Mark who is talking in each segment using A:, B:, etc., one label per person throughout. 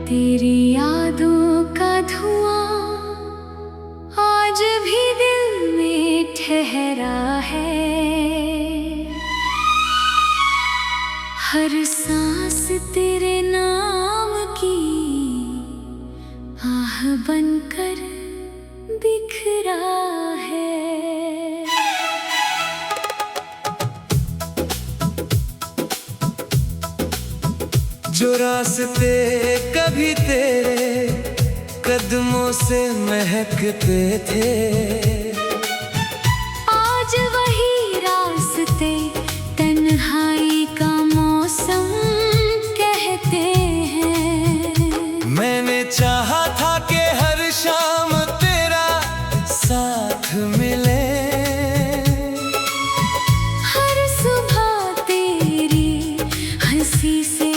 A: तेरी यादों का धुआं आज भी दिल में ठहरा है। हर सांस तेरे नाम की आह बनकर बिखरा है।
B: जो रास्ते कभी तेरे कदमों से महकते थे,
A: आज वही रास्ते तन्हाई का मौसम कहते हैं।
B: मैंने चाहा था कि हर शाम तेरा साथ मिले,
A: हर सुबह तेरी हंसी से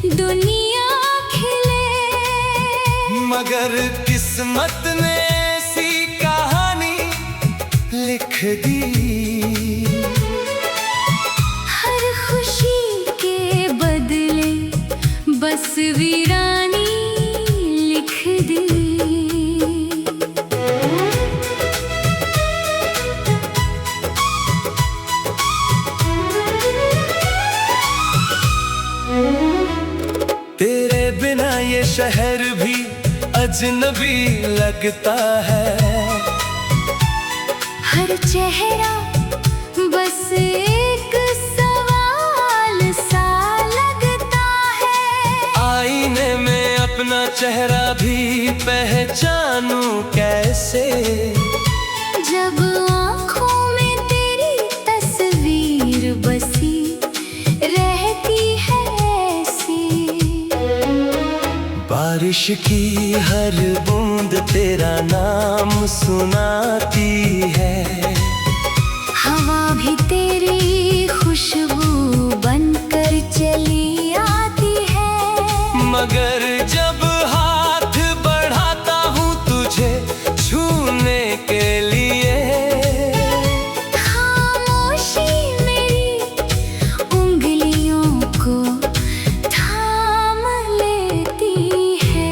A: दुनिया खिले।
B: मगर किस्मत ने ऐसी कहानी लिख दी,
A: हर खुशी के बदले बस वीरानी लिख दी।
B: तेरे बिना ये शहर भी अजनबी लगता है।
A: हर चेहरा बस एक सवाल सा लगता है।
B: आईने में अपना चेहरा भी पहचानूं कैसे,
A: जब आँखों में तेरी तस्वीर बसी रहती है ऐसी।
B: बारिश की हर बूंद तेरा नाम सुनाती है।
A: हवा भी तेरी खुशबू बनकर चली आती है।
B: मगर जब हाथ बढ़ाता हूँ तुझे छूने के लिए,
A: खामोशी मेरी उंगलियों को थाम लेती है।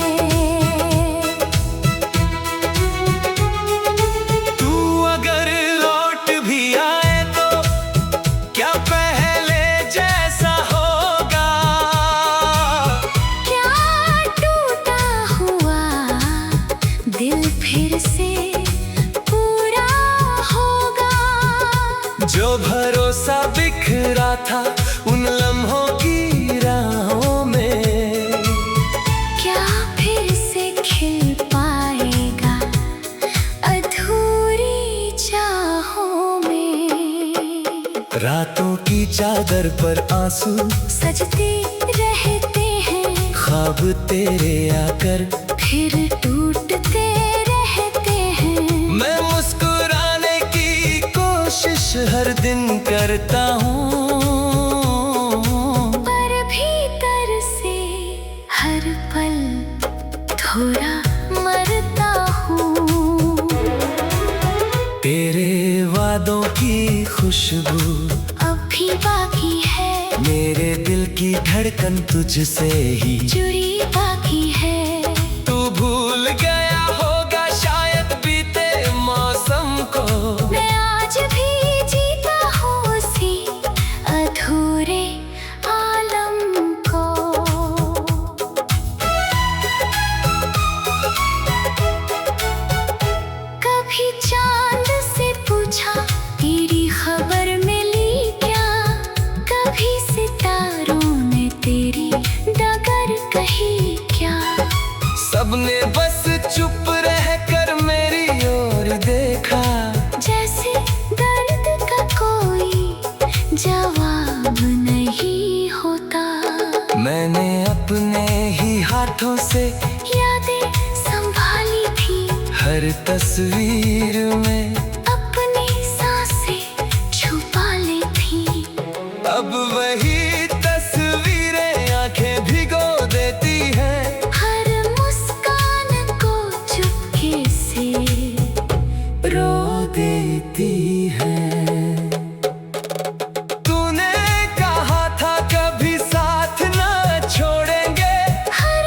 B: तू अगर लौट भी आए तो क्या पहले जैसा होगा?
A: क्या टूटा हुआ दिल फिर से पूरा होगा?
B: जो भरोसा बिखरा था उन लम्हों की राहों में,
A: क्या फिर से खिल पाएगा अधूरी चाहों में?
B: रातों की चादर पर आंसू
A: सजते रहते हैं,
B: ख्वाब तेरे आकर
A: फिर टूटते रहते हैं।
B: मैं मुस्कुराने की कोशिश हर दिन करता हूँ,
A: पर भीतर से हर पल थोड़ा मरता हूँ।
B: तेरे वादों की खुशबू
A: अब भी बाकी है,
B: मेरे दिल की धड़कन तुझसे ही
A: जुड़ी बाकी है।
B: तू भूल गया होगा शायद बीते मौसम को,
A: मैं आज भी जीता हूँ उसी अधूरे आलम को। कभी चांद से पूछा तेरी खबर मिली क्या? कभी सितारों ने तेरी डगर कही क्या?
B: सबने बस चुप रहकर मेरी ओर देखा,
A: जैसे दर्द का कोई जवाब नहीं होता।
B: मैंने अपने ही हाथों से
A: यादें संभाली थी,
B: हर तस्वीर में
A: अपनी सांसें छुपा ली थी।
B: अब वही तस्वीरें आंखें भिगो देती हैं,
A: हर मुस्कान को चुपके से
B: रो देती हैं। तूने कहा था कभी साथ न छोड़ेंगे,
A: हर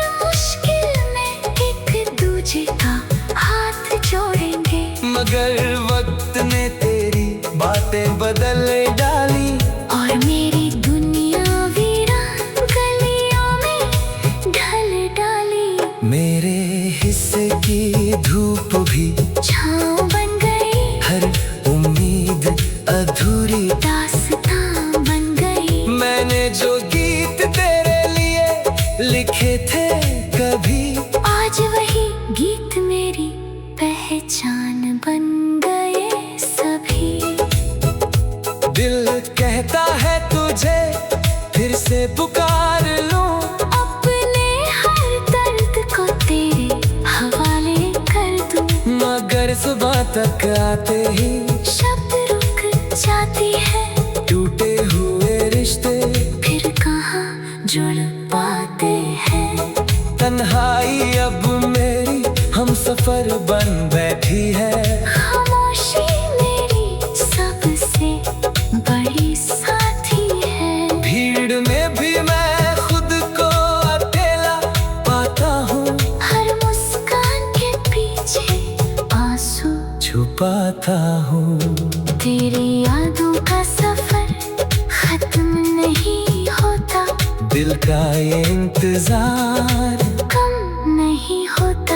B: तक आते ही
A: शब्द रुक जाती है,
B: टूटे हुए रिश्ते
A: फिर कहाँ जुड़ पाते हैं।
B: तन्हाई अब मेरी हम सफर बन बैठी है,
A: खामोशी मेरी सबसे बड़ी साथी है।
B: भीड़ में भी मैं खुद को अकेला पाता हूँ,
A: हर मुस्कान के पीछे आंसू
B: छुपाता हूँ।
A: तेरी यादों का सफर खत्म नहीं होता,
B: दिल का ये इंतजार
A: कम नहीं होता।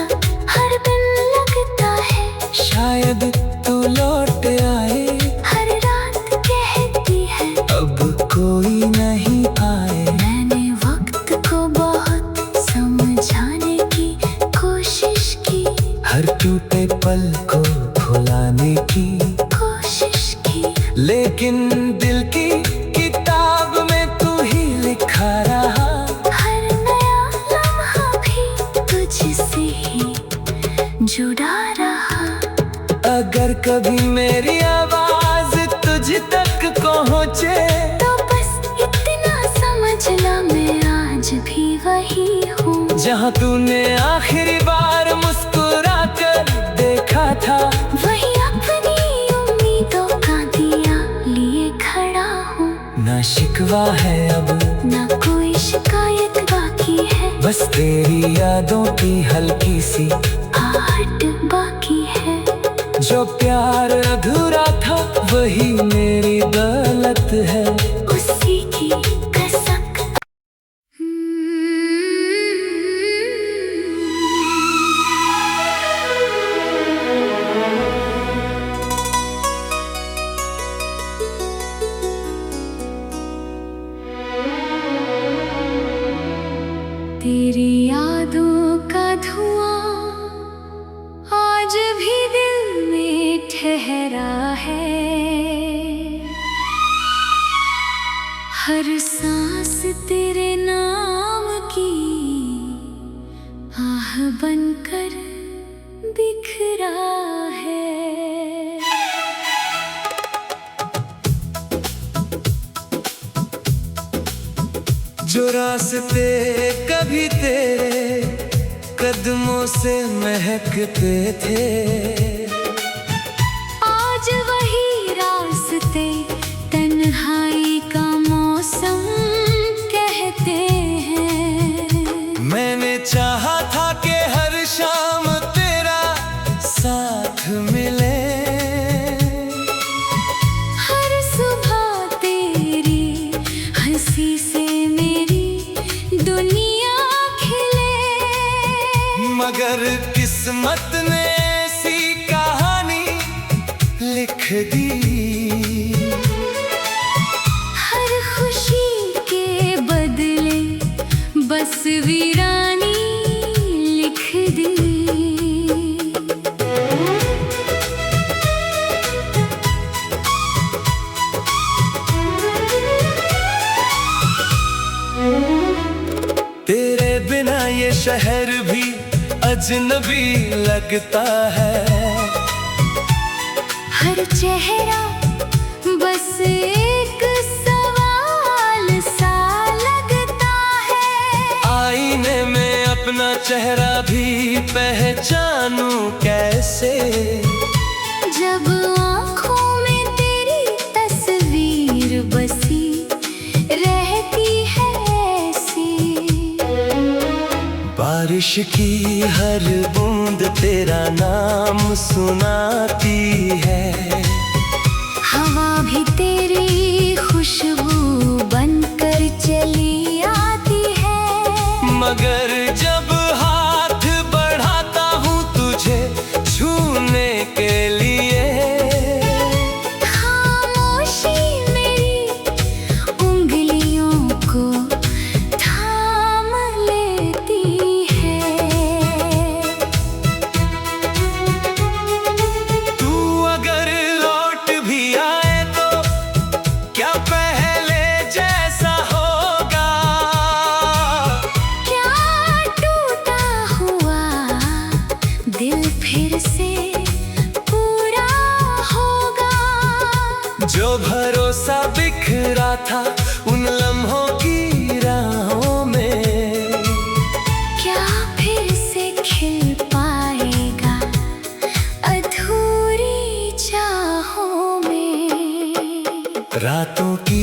A: हर दिन लगता है
B: शायद तू लौट आए,
A: हर रात कहती है
B: अब कोई नहीं आए।
A: मैंने वक्त को बहुत समझाने की कोशिश की,
B: हर टूटे पल को भुलाने की
A: कोशिश की।
B: लेकिन दिल की किताब में तू ही लिखा रहा,
A: हर नया लम्हा भी तुझसे ही जुड़ा रहा।
B: अगर कभी मेरी आवाज तुझ तक पहुँचे
A: तो बस इतना समझना मैं आज भी वही हूँ,
B: जहाँ तूने आखिरी बार मुस्कुरा कर देखा था।
A: वही अपनी उम्मीदों का दिया लिए खड़ा हूँ।
B: ना शिकवा है अब,
A: ना कोई शिकायत बाकी है,
B: बस तेरी यादों की हल्की सी
A: आहट बाकी है।
B: जो प्यार अधूरा था वही मेरी गलत है।
A: उसी की कसक। तेरी यादों का धुआं आज भी दिल में ठहरा है, हर सांस तेरे नाम की आह बनकर बिखरा है।
B: जो रास्ते कभी तेरे कदमों से महकते थे,
A: आज वही रास्ते तन्हाई का मौसम कहते हैं।
B: मैंने चाहा था कि हर शाम तेरा साथ मिले,
A: हर सुबह तेरी हंसी से मेरी दुनिया खिले,
B: मगर किस्मत ने ऐसी कहानी लिख दी।
A: हर खुशी के बदले बस वीरानी लिख दी।
B: तेरे बिना ये शहर भी अजनबी लगता है,
A: हर चेहरा बस एक सवाल सा लगता है।
B: आईने में अपना चेहरा भी पहचानूं कैसे,
A: जब आँखों में तेरी तस्वीर बसी रहती है ऐसी।
B: बारिश की हर बूंद तेरा नाम सुनाती है,
A: हवा भी तेरी खुशबू बनकर चली आती है।
B: मगर जब हाथ बढ़ाता हूँ तुझे छूने के लिए,
A: खामोशी मेरी उंगलियों को थाम लेती है।
B: तू अगर लौट भी आए तो क्या पहले जैसा होगा,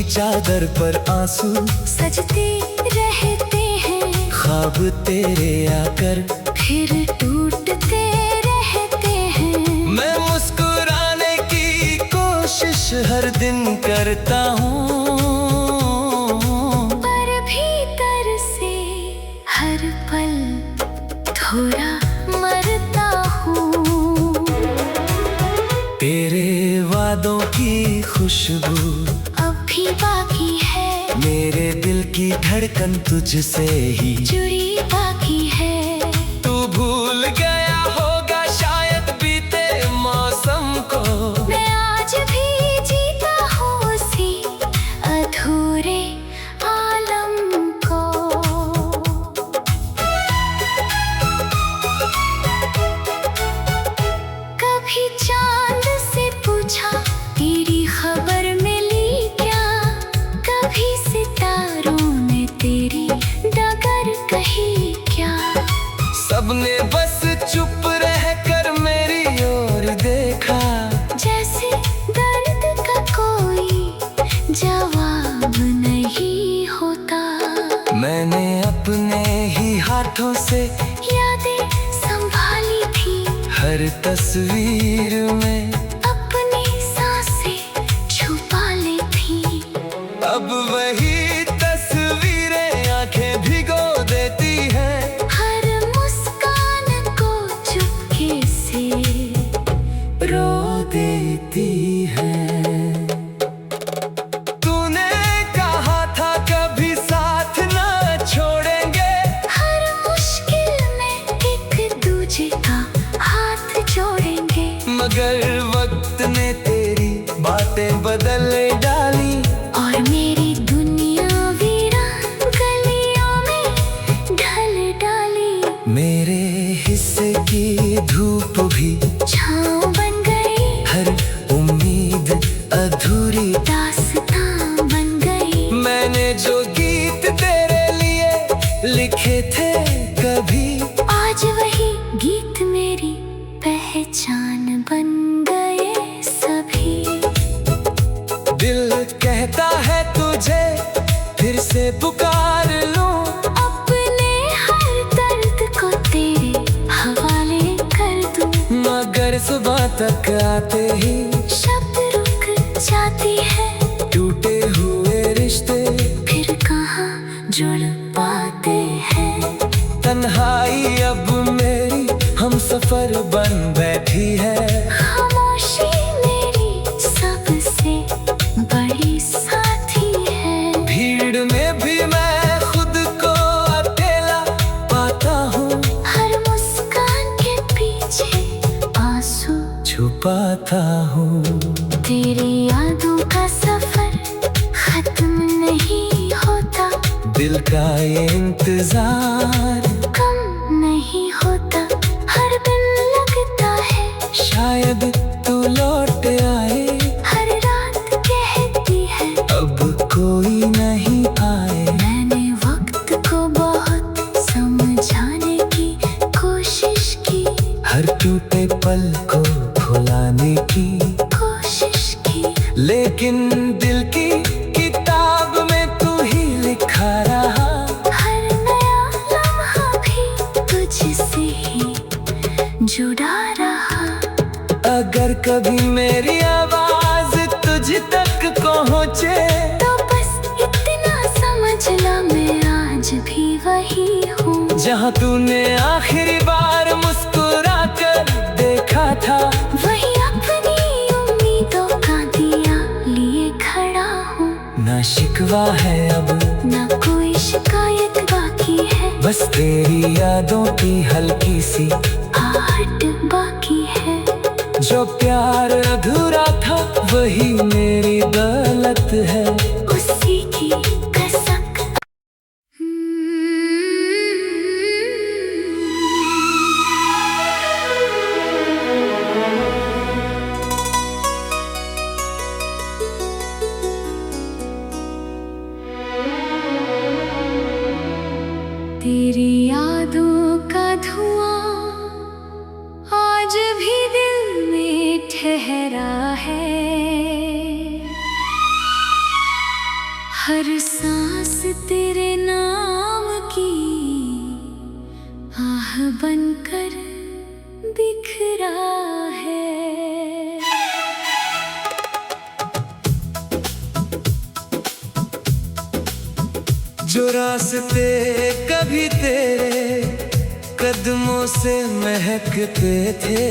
B: चादर पर आंसू
A: सजते रहते हैं,
B: ख्वाब तेरे आकर
A: फिर टूटते रहते हैं।
B: मैं मुस्कुराने की कोशिश हर दिन करता हूँ,
A: पर भीतर से हर पल थोड़ा मरता हूँ।
B: तेरे वादों की खुशबू
A: अब भी बाकी है,
B: मेरे दिल की धड़कन तुझसे ही
A: जुड़ी बाकी है।
B: तू भूल गया होगा शायद बीते मौसम को,
A: मैं आज भी जीता हूँ उसी अधूरे आलम को। कभी चांद से पूछा तेरी खबर मिली क्या, कभी सितारों ने तेरी डगर कही क्या।
B: सबने बस चुप रह कर मेरी ओर देखा,
A: जैसे दर्द का कोई जवाब नहीं होता।
B: मैंने अपने ही हाथों से
A: यादें संभाली थी,
B: हर तस्वीर में
A: अपनी सांसें छुपा ली थी।
B: अब वही तस्वीरें आंखें भिगो देती हैं,
A: हर मुस्कान को चुपके से
B: रो देती हैं। तूने कहा था कभी साथ ना छोड़ेंगे,
A: हर मुश्किल में एक दूजे का हाथ जोड़ेंगे।
B: मगर वक्त ने तेरी बातें बदल डाली,
A: और मेरी दुनिया वीरान गलियों में ढल डाली।
B: मेरे हिस्से की धूप भी
A: छाँव बन गई,
B: हर उम्मीद अधूरी
A: दास्तां बन गई।
B: मैंने जो गीत तेरे लिए लिखे थे कभी,
A: आज वही गीत मेरी पहचान बन गए सभी।
B: दिल कहता है तुझे फिर से पुकार लूं,
A: अपने हर दर्द को तेरे हवाले कर दूं।
B: मगर सुबह तक आते ही
A: शब्द रुक जाती है,
B: टूटे हुए रिश्ते
A: फिर कहाँ जुड़ पाते हैं।
B: तन्हाई अब मेरी हम सफर बन बैठी है,
A: खामोशी मेरी सबसे बड़ी साथी है।
B: भीड़ में भी मैं खुद को अकेला पाता हूँ,
A: हर मुस्कान के पीछे आंसू
B: छुपाता हूँ।
A: तेरी यादों का सफर खत्म नहीं होता,
B: दिल का ये इंतजार
A: कम नहीं होता। हर दिन लगता है
B: शायद तू लौट आए,
A: हर रात कहती है
B: अब कोई नहीं आए।
A: मैंने वक्त को बहुत समझाने की कोशिश की,
B: हर टूटे पल को भुलाने की
A: कोशिश की।
B: लेकिन दिल की किताब में तू ही लिखा रहा,
A: हर नया लम्हा भी तुझसे ही जुड़ा रहा।
B: अगर कभी मेरी आवाज तुझ तक पहुँचे,
A: तो बस इतना समझ ला मैं आज भी वही हूँ,
B: जहाँ तूने आखिरी बार मुस्कुरा कर देखा था।
A: वही अपनी उम्मीदों का दिया लिए खड़ा हूँ।
B: ना शिकवा है अब,
A: ना कोई शिकायत बाकी है,
B: बस तेरी यादों की हल्की सी
A: आहट बाकी है।
B: जो प्यार अधूरा था वही मेरी गलत है,
A: उसी की कसक। तेरी यादों का धुआं आज भी दिल में ठहरा है।
B: रास्ते कभी तेरे कदमों से महकते थे,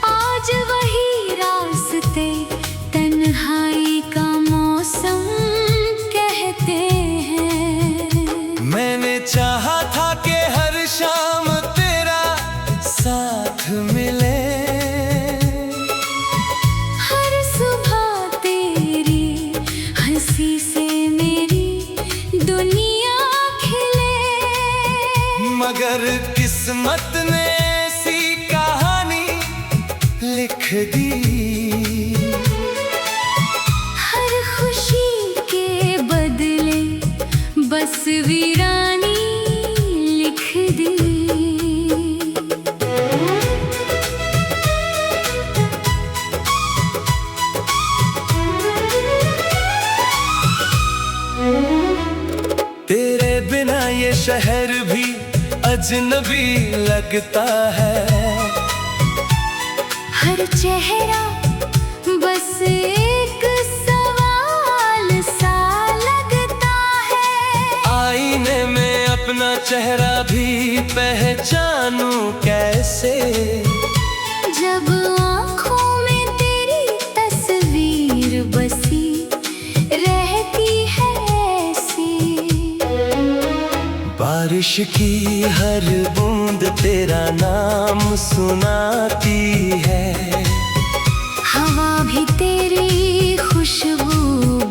A: आज वही रास्ते तन्हाई का मौसम कहते हैं।
B: मैंने चाहा था कि हर शाम तेरा साथ मिले,
A: हर सुबह तेरी हंसी से मेरी दुनिया खिले,
B: मगर किस्मत ने ऐसी कहानी लिख दी।
A: हर खुशी के बदले बस वीरानी लिख दी।
B: तेरे बिना ये शहर भी अजनबी लगता है,
A: हर चेहरा बस एक सवाल सा लगता है।
B: आईने में अपना चेहरा भी पहचानूं कैसे,
A: जब आँखों में तेरी तस्वीर बसी रहती है ऐसी।
B: बारिश की हर बूंद तेरा नाम सुनाती है,
A: हवा भी तेरी खुशबू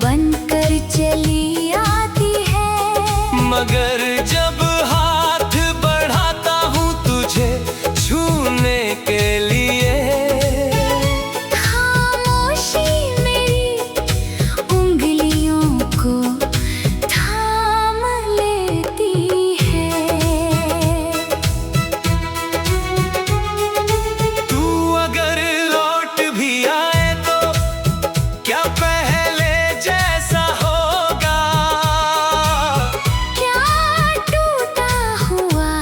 A: बनकर चली आती है।
B: मगर जब हाथ बढ़ाता हूँ तुझे छूने के लिए,
A: खामोशी मेरी उंगलियों को थाम लेती है।
B: तू अगर लौट भी आए तो क्या पहले जैसा होगा,
A: क्या टूटा हुआ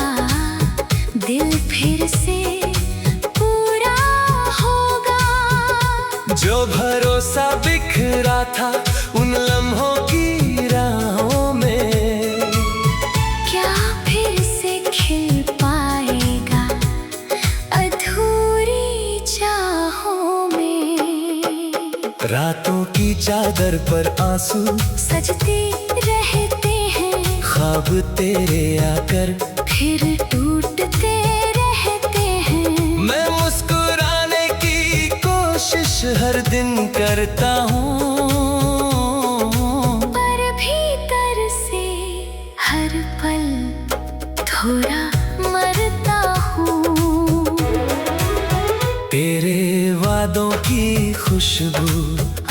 A: दिल फिर से पूरा होगा।
B: जो भरोसा बिखरा था उन लम्हों की राहों में,
A: क्या फिर से खिल पाएगा अधूरी चाहों में।
B: रातों की चादर पर आंसू
A: सजते रहते हैं,
B: ख्वाब तेरे आकर
A: फिर टूटते रहते हैं।
B: मैं मुस्कुराने की कोशिश हर दिन करता हूँ,
A: पर भीतर से हर पल थोड़ा मरता हूँ।
B: तेरे वादों की खुशबू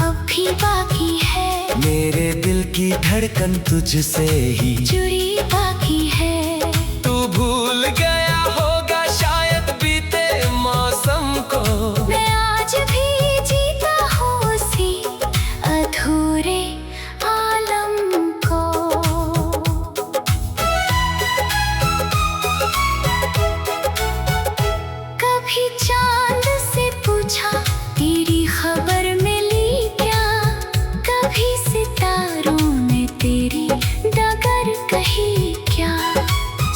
A: अब भी बाकी है,
B: मेरे दिल की धड़कन तुझसे ही
A: जुड़ी बाकी है।
B: तू भूल गया होगा शायद बीते मौसम को,
A: मैं आज भी जीता हूँ उसी अधूरे आलम को। कभी चांद से पूछा तेरी खबर मिली क्या, कभी सितारों ने तेरी डगर कही क्या।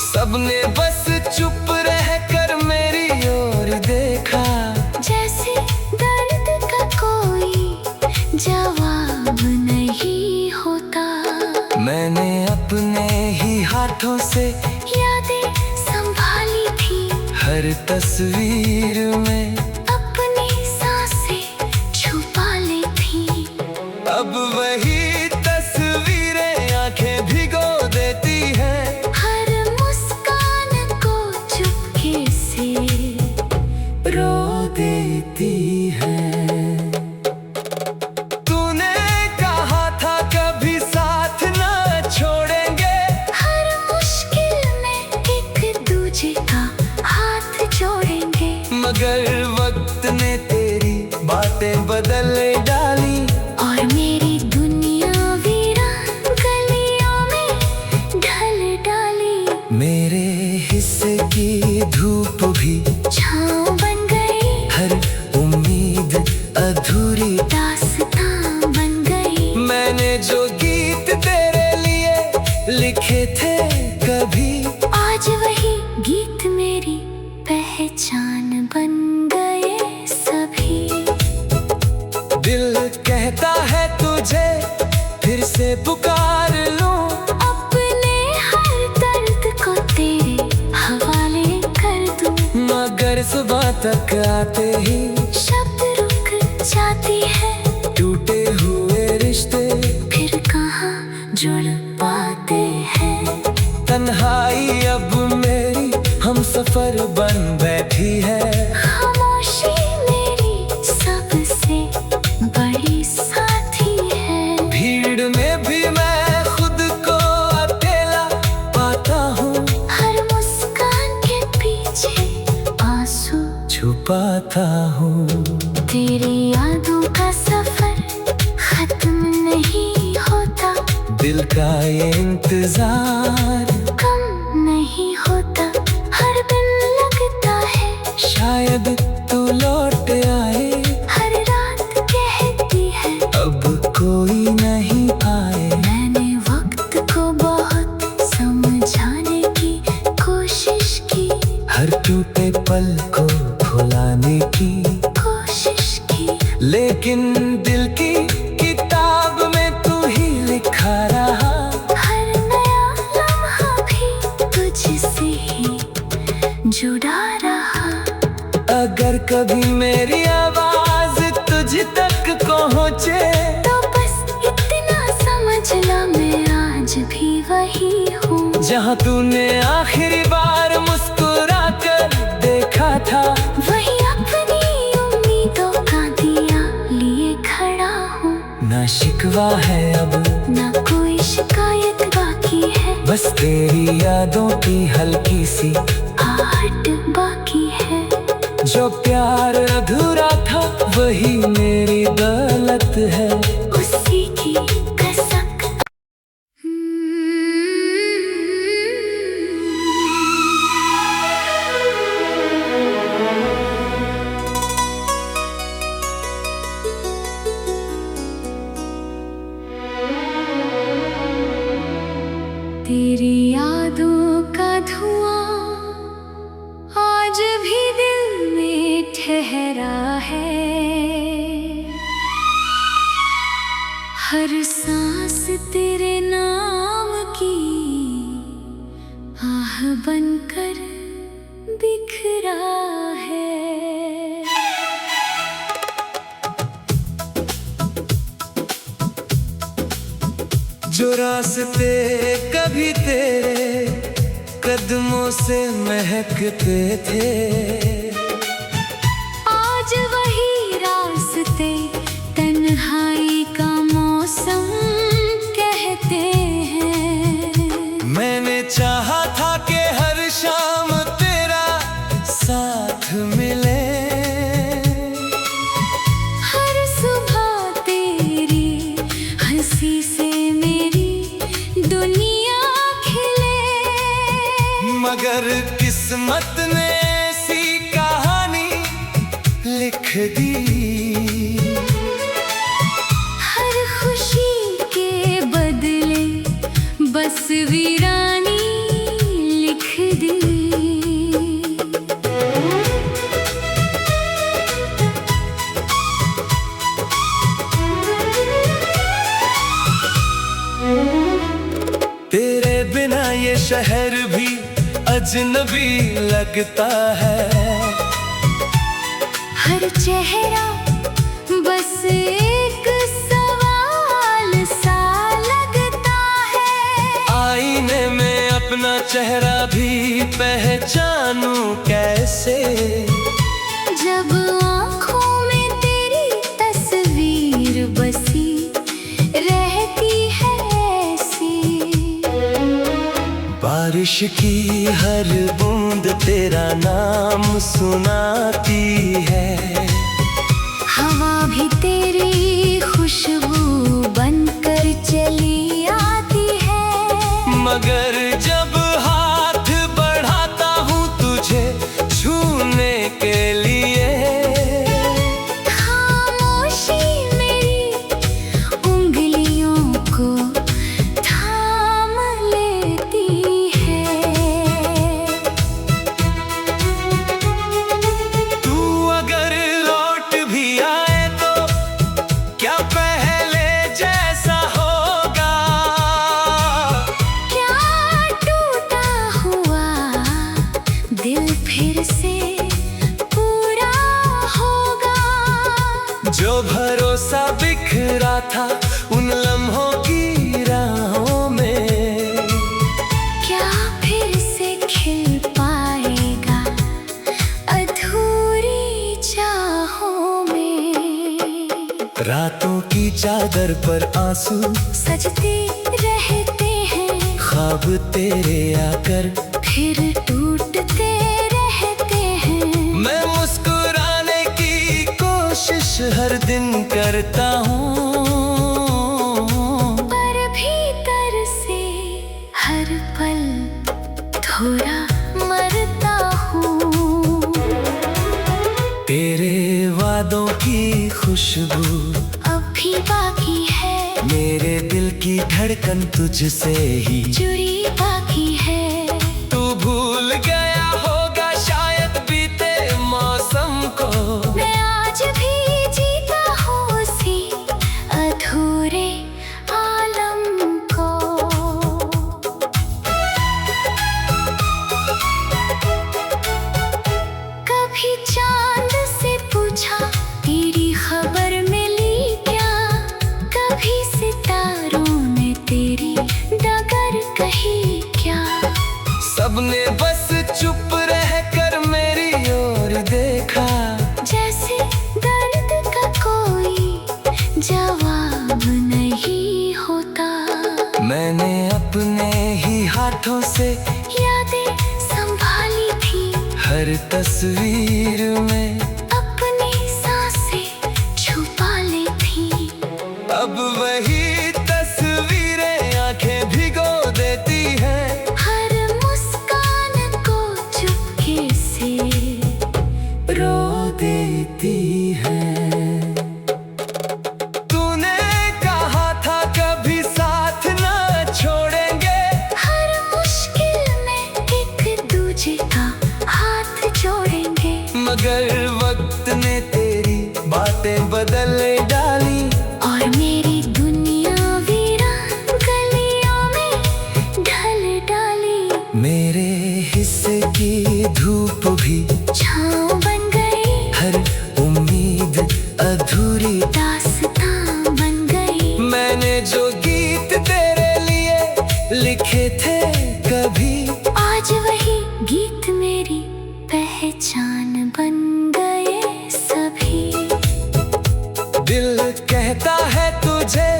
B: सबने बस चुप रहकर मेरी ओर देखा,
A: जैसे दर्द का कोई जवाब नहीं होता।
B: मैंने अपने ही हाथों से
A: यादें संभाली थी,
B: हर तस्वीर में
A: अपनी सांसें छुपा ली थी।
B: अब वही तस्वीरें आंखें भिगो देती हैं,
A: हर मुस्कान को चुपके से
B: रो देती हैं। तूने कहा था कभी साथ ना छोड़ेंगे,
A: हर मुश्किल में एक दूजे का हाथ जोड़ेंगे।
B: मगर वक्त लिखे थे कभी।
A: आज वही गीत मेरी पहचान बन गए सभी।
B: दिल कहता है तुझे फिर से पुकार लूं,
A: अपने हर दर्द को तेरे हवाले कर दूं।
B: मगर सुबह तक आते ही
A: शब्द रुक जाती है,
B: टूटे हुए रिश्ते
A: फिर कहाँ जुड़ पाते हैं।
B: तन्हाई अब मेरी हम सफर बन बैठी है।
A: खामोशी मेरी सबसे बड़ी साथी है।
B: भीड़ में भी मैं खुद को अकेला पाता हूँ,
A: हर मुस्कान के पीछे आंसू
B: छुपाता हूँ।
A: तेरी यादों का सफर खत्म नहीं होता,
B: दिल का ये इंतजार
A: कम नहीं होता। हर दिन लगता है
B: शायद तू लौट आए,
A: हर रात कहती है
B: अब कोई नहीं आए।
A: मैंने वक्त को बहुत समझाने की कोशिश की,
B: हर टूटे पल को भुलाने की
A: कोशिश की।
B: लेकिन दिल की किताब में तू ही लिखा रहा।
A: हर नया लम्हा भी तुझसे ही जुड़ा रहा।
B: अगर कभी मेरी आवाज तुझ तक पहुँचे,
A: तो बस इतना समझ ला मैं आज भी वही हूँ,
B: जहाँ तूने आखिरी बार मुस्कुरा कर देखा था।
A: वही अपनी उम्मीदों का दिया लिए खड़ा हूँ।
B: ना शिकवा है अब
A: ना कोई शिकायत बाकी है,
B: बस तेरी यादों की हल्की सी
A: आहट बाकी है।
B: जो प्यार अधूरा था वही मेरी गलत है।
A: उसी की कसक। तेरी यादों का धुआं आज भी दिल में ठहरा है। हर सांस तेरे नाम की आह बनकर बिखरा है।
B: जो रास्ते कभी तेरे कदमों से महकते थे,
A: आज वही रास्ते तन्हाई का मौसम कहते हैं।
B: मैंने चाहा था कि हर शाम तेरा साथ मिले,
A: हर सुबह तेरी हंसी से मेरी दुनिया खिले।
B: मगर किस्मत ने ऐसी कहानी लिख दी।
A: हर खुशी के बदले बस वीरानी लिख दी।
B: तेरे बिना ये शहर भी अजनबी लगता है।
A: हर चेहरा बस एक सवाल सा लगता है।
B: आईने में अपना चेहरा भी पहचानूं कैसे,
A: जब आँखों में तेरी तस्वीर बसी रहती है ऐसी।
B: बारिश की हर बूंद तेरा नाम सुनाती है।
A: हवा भी तेरी खुशबू बनकर चली आती है।
B: मगर जब हाथ बढ़ाता हूँ तुझे छूने के लिए,
A: खामोशी मेरी उंगलियों को थाम ले
B: चादर पर आंसू
A: सजते रहते हैं,
B: ख्वाब तेरे आकर
A: फिर टूटते रहते हैं।
B: मैं मुस्कुराने की कोशिश हर दिन करता हूँ,
A: पर भीतर से हर पल थोड़ा मरता हूँ।
B: तेरे वादों की खुशबू
A: अब भी बाकी है,
B: मेरे दिल की धड़कन तुझसे ही
A: जुड़ी बाकी है।
B: तू भूल गया होगा शायद बीते मौसम को,
A: मैं आज भी जीता हूँ उसी अधूरे आलम को। कभी चांद से पूछा तेरी खबर मिली क्या, कभी सितारों ने तेरी डगर कही क्या।
B: सबने बस चुप रहकर मेरी ओर देखा,
A: जैसे दर्द का कोई जवाब नहीं होता।
B: मैंने अपने ही हाथों से
A: यादें संभाली थी,
B: हर तस्वीर में
A: अपनी सांसें छुपा ली थी।
B: अब वही तस्वीरें आंखें भिगो देती हैं,
A: हर मुस्कान को चुपके से
B: रो देती हैं। तूने कहा था कभी साथ ना छोड़ेंगे,
A: हर मुश्किल में एक दूजे का हाथ जोड़ेंगे।
B: मगर वक्त ने तेरी बातें बदल डाली,
A: और मेरी दुनिया वीरान गलियों में ढल डाली।
B: मेरे हिस्से की धूप भी
A: छाँव बन गई,
B: हर उम्मीद अधूरी
A: दास्तां बन गई।
B: मैंने जो गीत तेरे लिए लिखे थे कभी,
A: आज वही गीत मेरी पहचान बन गए सभी।
B: दिल कहता है तुझे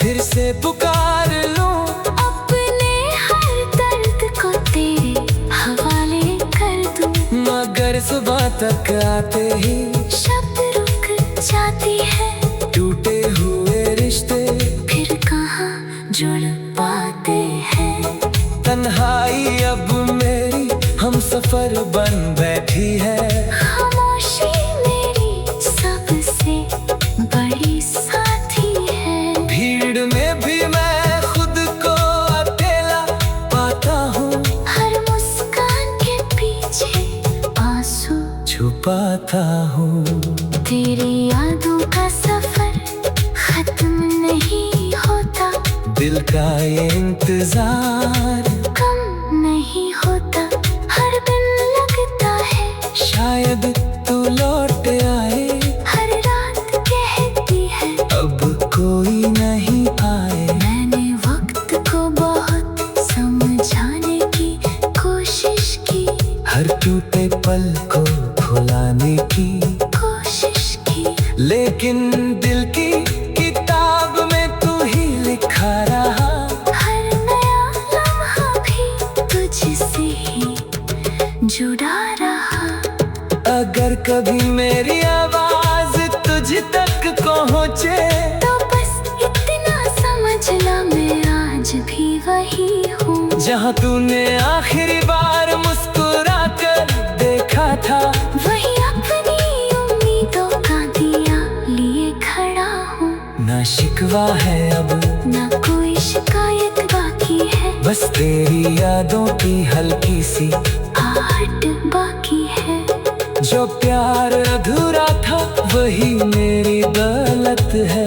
B: फिर से पुकार लूं,
A: अपने हर दर्द को तेरे हवाले कर दूं।
B: मगर सुबह तक आते ही
A: शब्द रुक जाती है,
B: टूटे हुए रिश्ते
A: फिर कहाँ जुड़ पाते हैं।
B: तन्हाई अब मेरी हम सफर बन बैठी है,
A: खामोशी मेरी सबसे बड़ी साथी है।
B: भीड़ में भी मैं खुद को अकेला पाता हूँ,
A: हर मुस्कान के पीछे आंसू
B: छुपाता हूँ।
A: तेरी यादों का सफर खत्म नहीं होता,
B: दिल का ये इंतजार
A: कम नहीं होता। हर दिन लगता है
B: शायद तू लौट आए,
A: हर रात कहती है
B: अब कोई नहीं आए।
A: मैंने वक्त को बहुत समझाने की कोशिश की,
B: हर टूटे पल को भुलाने की
A: कोशिश की।
B: लेकिन दिल की किताब में तू ही लिखा रहा,
A: हर नया लम्हा भी तुझसे ही जुड़ा रहा।
B: अगर कभी मेरी आवाज तुझ तक पहुँचे,
A: तो बस इतना समझना मैं आज भी वही हूँ,
B: जहाँ तूने आखिरी बार मुस्कुरा कर देखा था।
A: वही अपनी उम्मीदों का दिया लिए खड़ा हूँ।
B: ना शिकवा है अब,
A: ना कोई शिकायत बाकी है,
B: बस तेरी यादों की हल्की सी
A: आहट बाकी है।
B: जो प्यार अधूरा था वही मेरी गलत है।